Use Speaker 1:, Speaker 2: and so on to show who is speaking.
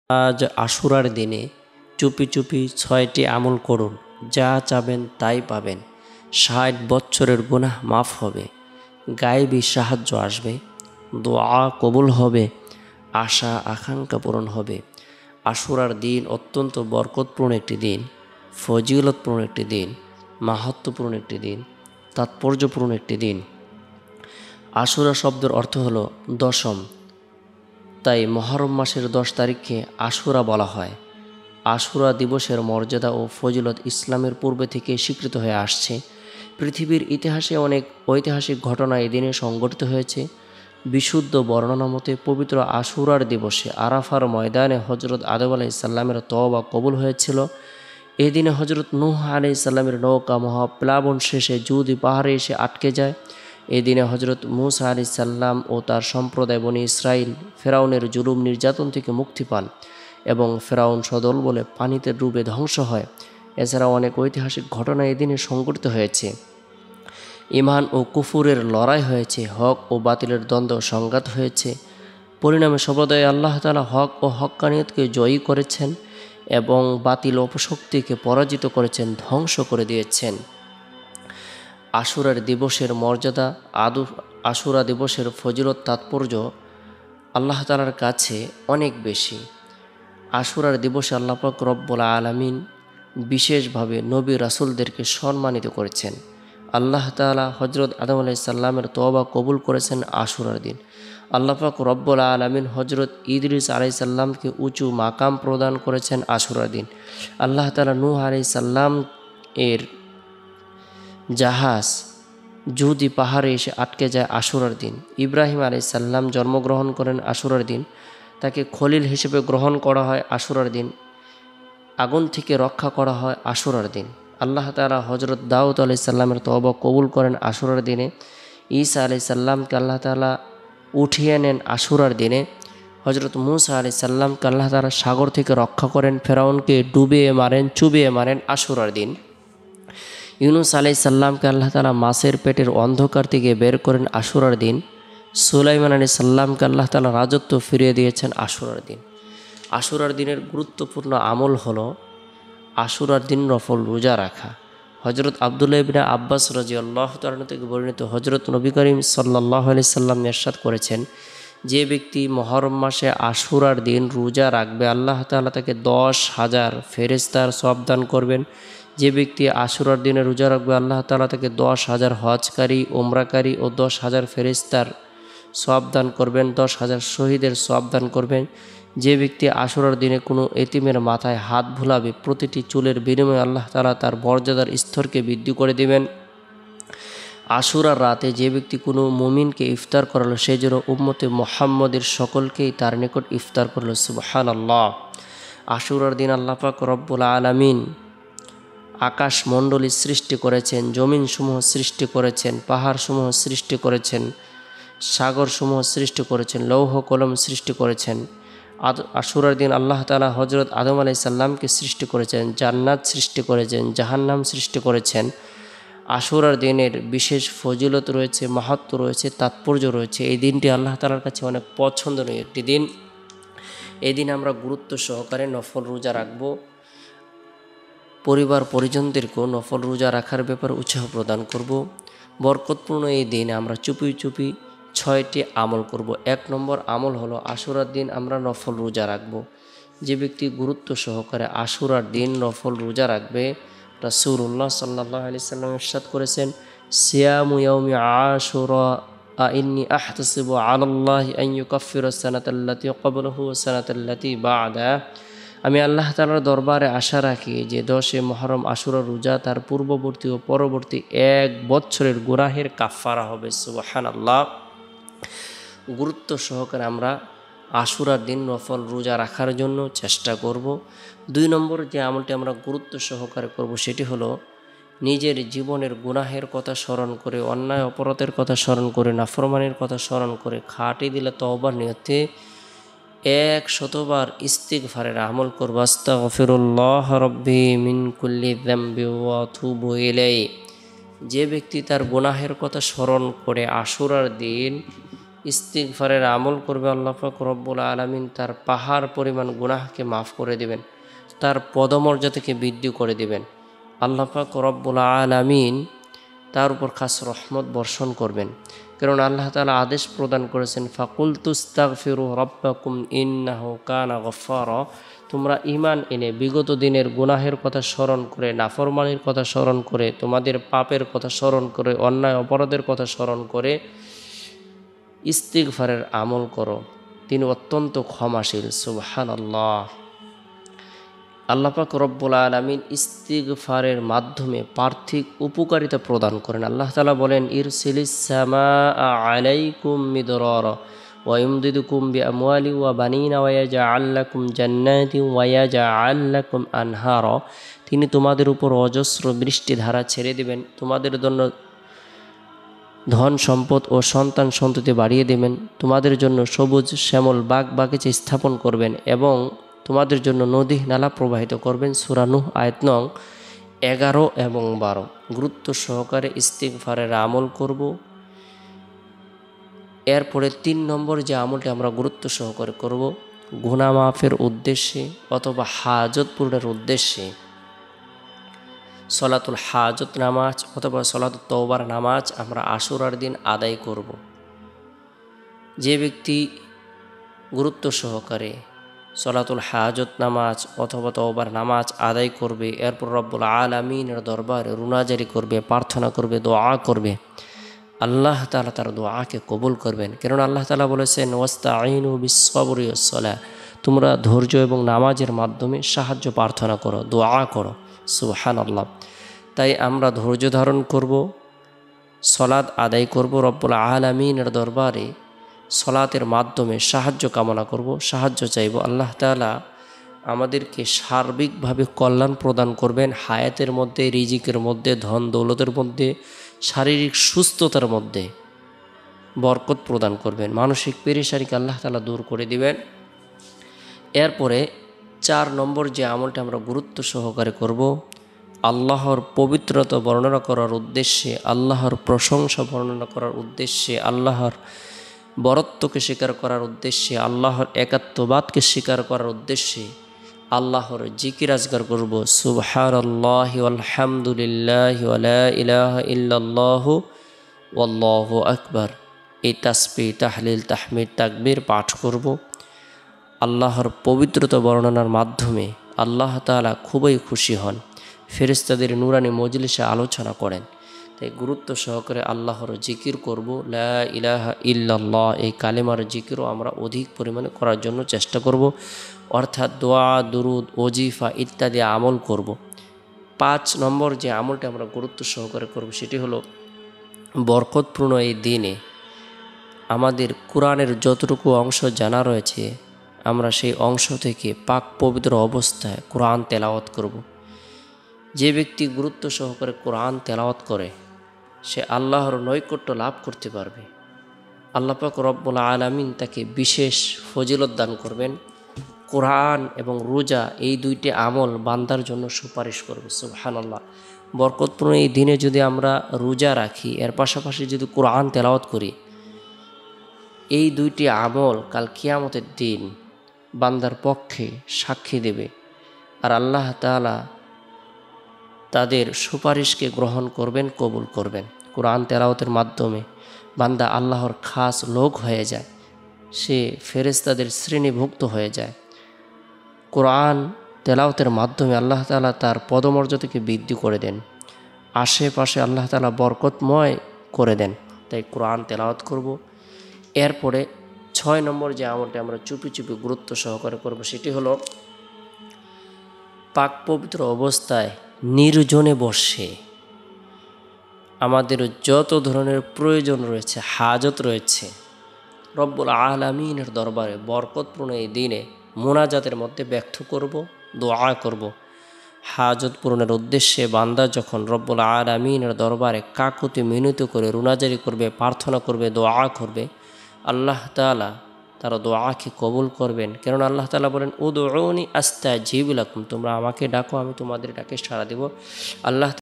Speaker 1: আজ আশুরার দিনে চুপি চুপি 6টি আমল করুন, যা চাবেন তাই পাবেন। 60 বছরের গুনাহ মাফ হবে, গায়েবী সাহায্য আসবে, দোয়া কবুল হবে, আশা আকাঙ্ক্ষা পূরণ হবে। আশুরার দিন অত্যন্ত বরকতপূর্ণ একটি দিন, ফজিলতপূর্ণ একটি দিন, মাহাত্ম্যপূর্ণ একটি দিন, তাৎপর্যপূর্ণ একটি দিন। আশুরা শব্দের অর্থ হলো দশম, তাই মহরম মাসের 10 তারিখকে আশুরা বলা হয়। আশুরা দিবসের মর্যাদা ও ফজিলত ইসলামের পূর্বে থেকে স্বীকৃত হয়ে আসছে। পৃথিবীর ইতিহাসে অনেক ঐতিহাসিক ঘটনা এই দিনে সংঘটিত হয়েছে। বিশুদ্ধ বর্ণনা মতে পবিত্র আশুরার দিবসে আরাফার ময়দানে হজরত আদম আলাইসাল্লামের তওবা কবুল হয়েছিল। এই দিনে হজরত নূহ আলাইসাল্লামের নৌকা মহাপ্লাবন শেষে জুদি পাহাড়ে এসে আটকে যায়। এই দিনে হজরত মূসা আলাইসাল্লাম ও তার সম্প্রদায় বনি ইসরাইল ফেরাউনের জুলুম নির্যাতন থেকে মুক্তি পান এবং ফেরাউন সদল বলে পানিতে ডুবে ধ্বংস হয়। এছাড়াও অনেক ঐতিহাসিক ঘটনা এই দিনে সংঘটিত হয়েছে। ঈমান ও কুফুরের লড়াই হয়েছে, হক ও বাতিলের দ্বন্দ্ব সংঘাত হয়েছে। পরিণামে সর্বদাই আল্লাহ তাআলা হক ও হক্কানিয়তকে জয়ী করেছেন এবং বাতিল অপশক্তিকে পরাজিত করেছেন, ধ্বংস করে দিয়েছেন। আশুরার দিবসের মর্যাদা, আশুরা দিবসের ফজিলত তাৎপর্য আল্লাহ তাআলার কাছে অনেক বেশি। আশুরার দিবসে আল্লাহ পাক রব্বুল আলামিন বিশেষভাবে নবী রাসূলদেরকে সম্মানিত করেছেন। আল্লাহ তাআলা হজরত আদম আলাইসাল্লামের তওবা কবুল করেছেন আশুরার দিন। আল্লাহ পাক রব্বুল আলামিন হজরত ইদ্রিস আলাইসাল্লামকে উঁচু মাকাম প্রদান করেছেন আশুরার দিন। আল্লাহ তাআলা নূহ আলাইসাল্লাম এর জাহাজ জুদি পাহাড়ে এসে আটকে যায় আশুরার দিন। ইব্রাহিম আলাইসাল্লাম জন্মগ্রহণ করেন আশুরার দিন, তাকে খলিল হিসেবে গ্রহণ করা হয় আশুরার দিন। আগুন থেকে রক্ষা করা হয় আশুরার দিন। আল্লাহ তাআলা হজরত দাউদ আলাইসাল্লামের তওবা কবুল করেন আশুরার দিনে। ঈসা আলাইসাল্লামকে আল্লাহ তাআলা উঠিয়ে নেন আশুরার দিনে। হজরত মূসা আলাইসাল্লামকে আল্লাহ তাআলা সাগর থেকে রক্ষা করেন, ফেরাউনকে চুবিয়ে মারেন আশুরার দিন। ইউনুস আলাইসাল্লামকে আল্লাহ তাআলা মাছের পেটের অন্ধকার থেকে বের করেন আশুরার দিন। সুলাইমান আলাইসাল্লামকে আল্লাহ তাআলা রাজত্ব ফিরিয়ে দিয়েছেন আশুরার দিন। আশুরার দিনের গুরুত্বপূর্ণ আমল হলো আশুরার দিন নফল রোজা রাখা। হজরত আবদুল্লাহ ইবনে আব্বাস রাদিয়াল্লাহু তাআলা থেকে বর্ণিত, হজরত নবী করিম সাল্লাল্লাহু আলাইহি সাল্লাম ইরশাদ করেছেন, যে ব্যক্তি মহরম মাসে আশুরার দিন রোজা রাখবে আল্লাহ তাআলা তাকে 10,000 ফেরেশতার সওয়াব দান করবেন। যে ব্যক্তি আশুরার দিনে রোজা রাখবে আল্লাহ তাআলা তাকে 10,000 হজকারী, ওমরাকারী ও 10,000 ফেরেশতার সওয়াব দান করবেন, 10,000 শহীদের সওয়াব দান করবেন। যে ব্যক্তি আশুরার দিনে কোনো এতিমের মাথায় হাত ভুলাবে, প্রতিটি চুলের বিনিময়ে আল্লাহ তাআলা তার মর্যাদার স্তরকে বৃদ্ধি করে দিবেন। আশুরার রাতে যে ব্যক্তি কোনো মুমিনকে ইফতার করালো, সে যেন উম্মতে মুহাম্মদের সকলকেই তার নিকট ইফতার করল। সুবহানাল্লাহ। আশুরার দিন আল্লাহ পাক রব্বুল আলামিন আকাশমণ্ডলী সৃষ্টি করেছেন, জমিনসমূহ সৃষ্টি করেছেন, পাহাড়সমূহ সৃষ্টি করেছেন, সাগরসমূহ সৃষ্টি করেছেন, লৌহ কলম সৃষ্টি করেছেন। আশুরার দিন আল্লাহ তাআলা হজরত আদম আলাইসাল্লামকে সৃষ্টি করেছেন, জান্নাত সৃষ্টি করেছেন, জাহান্নাম সৃষ্টি করেছেন। আশুরার দিনের বিশেষ ফজিলত রয়েছে, মাহাত্ম্য রয়েছে, তাৎপর্য রয়েছে। এই দিনটি আল্লাহ তাআলার কাছে অনেক পছন্দনীয় একটি দিন। এই দিন আমরা গুরুত্ব সহকারে নফল রোজা রাখব। পরিবার পরিজনদেরকেও নফল রোজা রাখার ব্যাপারে উৎসাহ প্রদান করব। বরকতপূর্ণ এই দিনে আমরা চুপি চুপি 6টি আমল করব। 1 নম্বর আমল হলো আশুরার দিন আমরা নফল রোজা রাখব। যে ব্যক্তি গুরুত্ব সহকারে আশুরার দিন নফল রোজা রাখবে, রাসূলুল্লাহ সাল্লাল্লাহু আলাইহি সাল্লাম ইরশাদ করেছেন, সিয়ামু ইয়াউমি আশুরা ইন্নী আহতাসিবু আলাল্লাহি আন ইউকাফফিরা সানাতাল্লাতী ক্বাবলাহু ওয়া সানাতাল্লাতী বা'দা। আমি আল্লাহ তাআলার দরবারে আশা রাখি যে 10 মুহররম আশুরা রোজা তার পূর্ববর্তী ও পরবর্তী 1 বছরের গুনাহের কাফফারা হবে। সুবহানাল্লাহ। গুরুত্ব সহকারে আমরা আশুরার দিন নফল রোজা রাখার জন্য চেষ্টা করব। 2 নম্বর যে আমলটি আমরা গুরুত্ব সহকারে করব সেটি হলো নিজের জীবনের গুনাহের কথা স্মরণ করে, অন্যায় অপরাধের কথা স্মরণ করে, নাফরমানির কথা স্মরণ করে খাঁটি দিলে তওবার নিয়তে 100 বার ইস্তিগফারের আমল করব। আস্তাগফিরুল্লাহ রাব্বি মিন কুল্লি যামবি ওয়া আতুবু ইলাইহি। যে ব্যক্তি তার গুনাহের কথা স্মরণ করে আশুরার দিন ইস্তিগফারের আমল করবে, আল্লাহ পাক রব্বুল আলামিন তার পাহাড় পরিমাণ গুনাহকে মাফ করে দিবেন, তার পদমর্যাদাকে বৃদ্ধি করে দিবেন। আল্লাহ পাক রব্বুল আলামিন তার উপর খাস রহমত বর্ষণ করবেন। কারণ আল্লাহ তাআলা আদেশ প্রদান করেছেন, ফাকুলতুস্তাগফিরু রাব্বাকুম ইন্নাহু কানা গফফারা। তোমরা ঈমান এনে বিগত দিনের গুনাহের কথা স্মরণ করে, নাফরমানির কথা স্মরণ করে, তোমাদের পাপের কথা স্মরণ করে, অন্যায় অপরাধের কথা স্মরণ করে ইস্তিগফারের আমল করো, তিনি অত্যন্ত ক্ষমাশীল। সুবহানাল্লাহ। আল্লাহ পাক রব্বুল আলামিন ইস্তিগফারের মাধ্যমে পার্থিব উপকারিতা প্রদান করেন। আল্লাহ তাআলা বলেন, ইরসিলিস সামাআ আলাইকুম মিদরারা ওয়া ইমদিদুকুম বিআমওয়ালি ওয়া বানিনা ওয়া ইয়াজআল লাকুম জান্নাতি ওয়া ইয়াজআল লাকুম আনহারা। তিনি তোমাদের উপর অজস্র বৃষ্টিধারা ছেড়ে দিবেন, তোমাদের জন্য ধন সম্পদ ও সন্তান সন্ততি বাড়িয়ে দেবেন, তোমাদের জন্য সবুজ শ্যামল বাগ বাগিচা স্থাপন করবেন এবং তোমাদের জন্য নদী নালা প্রবাহিত করবেন। সূরা নূহ আয়াত নং 11 এবং 12। গুরুত্ব সহকারে ইস্তিগফারের আমল করব। এরপরে 3 নম্বর যে আমলটি আমরা গুরুত্ব সহকারে করব, গুনাহ মাফের উদ্দেশ্যে অথবা হাজত পূরণের উদ্দেশ্যে সলাতুল হাজত নামাজ অথবা সলাতুত তওবার নামাজ আমরা আশুরার দিন আদায় করব। যে ব্যক্তি গুরুত্ব সহকারে সলাতুল হাজত নামাজ অথবা তওবার নামাজ আদায় করবে, এরপর রব্বুল আলামিনের দরবারে রুনাজারি করবে, প্রার্থনা করবে, দোয়া করবে, আল্লাহ তাআলা তার দোয়াকে কবুল করবেন। কারণ আল্লাহ তাআলা বলেছেন, ওয়াস্তাঈনু বিস-সাবরি ওয়াস-সালাহ, তোমরা ধৈর্য এবং নামাজের মাধ্যমে সাহায্য প্রার্থনা করো, দোয়া করো। সুবহানাল্লাহ। তাই আমরা ধৈর্য ধারণ করব, সলাত আদায় করব, রব্বুল আলামিনের দরবারে সলাতের মাধ্যমে সাহায্য কামনা করব, সাহায্য চাইব। আল্লাহ তাআলা আমাদেরকে সার্বিকভাবে কল্যাণ প্রদান করবেন, হায়াতের মধ্যে, রিজিকের মধ্যে, ধন দৌলতের মধ্যে, শারীরিক সুস্থতার মধ্যে বরকত প্রদান করবেন, মানসিক পেরেশানিকে আল্লাহ তাআলা দূর করে দিবেন। এরপরে 4 নম্বর যে আমলটা আমরা গুরুত্ব সহকারে করব, আল্লাহর পবিত্রতা বর্ণনা করার উদ্দেশ্যে, আল্লাহর প্রশংসা বর্ণনা করার উদ্দেশ্যে, আল্লাহর বরত্বকে স্বীকার করার উদ্দেশ্যে, আল্লাহর একাত্মবাদকে স্বীকার করার উদ্দেশ্যে আল্লাহর জিকির আজগার করব। সুবহানাল্লাহি ওয়ালহামদুলিল্লাহি ওয়া লা ইলাহা ইল্লাল্লাহু ওয়াল্লাহু আকবার। এই তাসবিহ, তাহলিল, তাহমিদ, তাকবীর পাঠ করব। আল্লাহর পবিত্রতা বর্ণনার মাধ্যমে আল্লাহ তাআলা খুবই খুশি হন, ফেরেশতাদের নূরানি মজলিসে আলোচনা করেন। তাই গুরুত্ব সহকারে আল্লাহর জিকির করব। লা ইলাহা ইল্লাল্লাহ এই কালেমার জিকিরও আমরা অধিক পরিমাণে করার জন্য চেষ্টা করব, অর্থাৎ দোয়া, দুরুদ, ওজিফা ইত্যাদি আমল করব। 5 নম্বর যে আমলটি আমরা গুরুত্ব সহকারে করব সেটি হলো, বরকতপূর্ণ এই দিনে আমাদের কোরআনের যতটুকু অংশ জানা রয়েছে আমরা সেই অংশ থেকে পাক পবিত্র অবস্থায় কোরআন তেলাওয়াত করব। যে ব্যক্তি গুরুত্ব সহকারে কোরআন তেলাওয়াত করে সে আল্লাহর নৈকট্য লাভ করতে পারবে। আল্লাহ পাক রব্বুল আলামিন তাকে বিশেষ ফজিলত দান করবেন। কোরআন এবং রোজা এই 2টি আমল বান্দার জন্য সুপারিশ করবে। সুবহানাল্লাহ। বরকতপূর্ণ এই দিনে যদি আমরা রোজা রাখি, এর পাশাপাশি যদি কোরআন তেলাওয়াত করি, এই 2টি আমল কাল কিয়ামতের দিন বান্দার পক্ষে সাক্ষী দেবে, আর আল্লাহ তাআলা তাদের সুপারিশকে গ্রহণ করবেন, কবুল করবেন। কোরআন তেলাওয়াতের মাধ্যমে বান্দা আল্লাহর খাস লোক হয়ে যায়, সে ফেরেশতাদের শ্রেণীভুক্ত হয়ে যায়। কোরআন তেলাওয়াতের মাধ্যমে আল্লাহ তাআলা তার পদমর্যাদাকে বৃদ্ধি করে দেন, আশেপাশে আল্লাহ তাআলা বরকতময় করে দেন। তাই কোরআন তেলাওয়াত করব। এরপরে 6 নম্বর যে আমলটি আমরা চুপি চুপি গুরুত্ব সহকারে করব সেটি হলো, পাক পবিত্র অবস্থায় নির্জনে বসে আমাদের যত ধরনের প্রয়োজন রয়েছে, হাজত রয়েছে, রব্বুল আলামিনের দরবারে বরকতপূর্ণ এই দিনে মোনাজাতের মধ্যে ব্যক্ত করব, দোয়া করব। হাজত পূরণের উদ্দেশ্যে বান্দা যখন রব্বুল আলামিনের দরবারে কাকুতি মিনতি করে রুনাজারি করবে, প্রার্থনা করবে, দোয়া করবে, আল্লাহ তাআলা তার দোয়াকে কবুল করবেন। কারণ আল্লাহ তাআলা বলেন, উদউনি আস্তাজিব লাকুম, তোমরা আমাকে ডাকো, আমি তোমাদের ডাকে সাড়া দেব। আল্লাহ